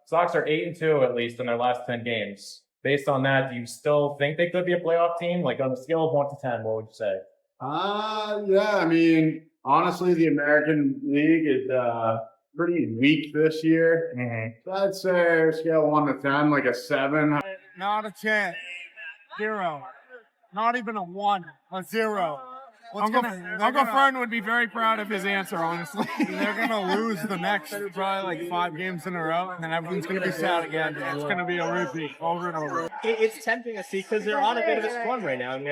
Sox are 8-2 at least in their last 10 games. Based on that, do you still think they could be a playoff team? Like on a scale of 1 to 10, what would you say? Yeah, I mean, honestly, the American League is pretty weak this year. Mm-hmm. So I'd say scale 1 to 10, like a 7. Not a chance. 0. Not even a 1. A 0. Uncle Fern would be very proud of his answer, honestly. They're going to lose the next probably like 5 games in a row, and then everyone's going to be sad again. It's going to be a repeat over and over. It's tempting to see because they're on a bit of a run right now. I mean,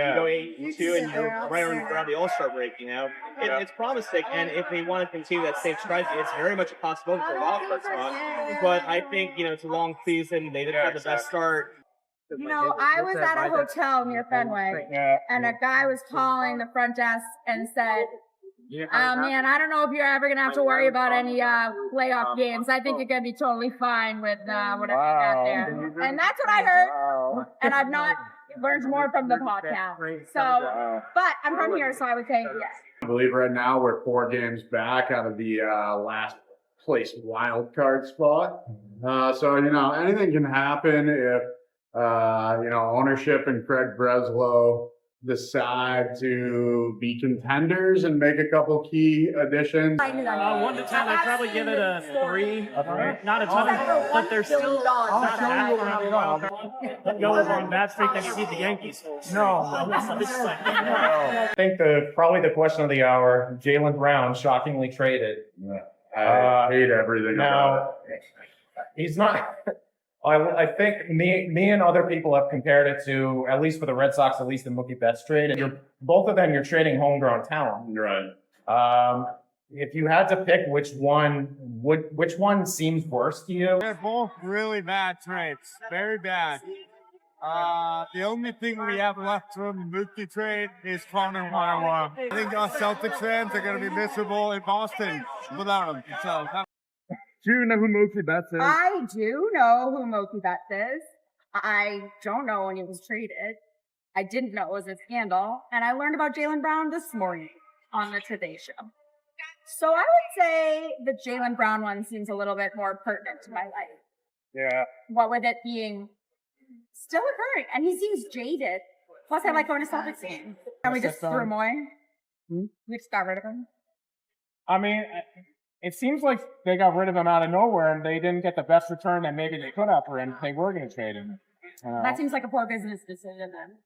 you go 8-2 and you're right around the All-Star break, you know. It's promising, and if they want to continue that same stride, it's very much a possibility for a wild card spot. But I think, you know, it's a long season. They didn't have the best start. You know, I was at a hotel near Fenway, and a guy was calling the front desk and said, man, I don't know if you're ever going to have to worry about any playoff games. I think you're going to be totally fine with whatever you got there. And that's what I heard, and I've not learned more from the podcast. So, but I'm from here, so I would say yes. I believe right now we're 4 games back out of the last place wild card spot. So, you know, anything can happen if ownership and Craig Breslow decide to be contenders and make a couple key additions. 1 to 10, I'd probably give it a 3. Not a ton, but they're still not that far out of the wild. Go on that streak, they can beat the Yankees. No. I think probably the question of the hour, Jaylen Brown shockingly traded. I hate everything about it. He's not... I think me and other people have compared it to, at least for the Red Sox, at least the Mookie Betts trade. And both of them, you're trading homegrown talent. Right. If you had to pick which one seems worse to you? They're both really bad trades. Very bad. The only thing we have left from the Mookie trade is Connor Wanawa. I think us Celtics fans are going to be miserable in Boston without him. So. Do you know who Mookie Betts is? I do know who Mookie Betts is. I don't know when he was traded. I didn't know it was a scandal. And I learned about Jaylen Brown this morning on the Today Show. So I would say the Jaylen Brown one seems a little bit more pertinent to my life. Yeah. What with it being still occurring. And he seems jaded. Plus, I like going to Celtics games. And we just threw him away. We just got rid of him. I mean, it seems like they got rid of him out of nowhere and they didn't get the best return that maybe they could have for him. They were going to trade him. That seems like a poor business decision then.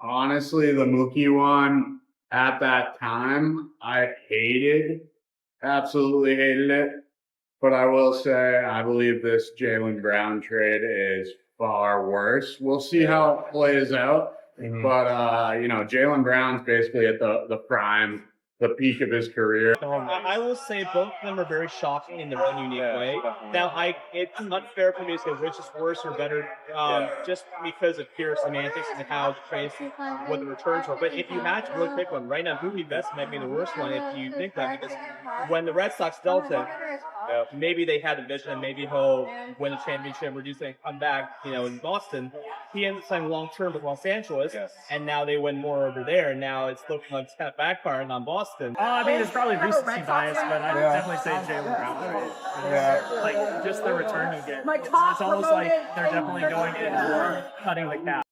Honestly, the Mookie one at that time, I absolutely hated it. But I will say, I believe this Jaylen Brown trade is far worse. We'll see how it plays out. Mm-hmm. But, Jaylen Brown's basically at the prime, the peak of his career. I will say both of them are very shocking in their own unique way. Now, it's unfair for me to say which is worse or better, just because of pure semantics and how the trades, what the returns were. But if you had to really pick one right now, Mookie Betts might be the worst one if you think that, because when the Red Sox dealt him, maybe they had a vision and maybe he'll win a championship, reduce and come back, in Boston. He ended up signing long-term with Los Angeles, and now they win more over there. And now it's looking like it's kind of backfiring on Boston. I mean, it's probably recency bias, but I'd definitely say Jaylen Brown. Like, just the return you get. It's almost like they're definitely going in for cutting the cap.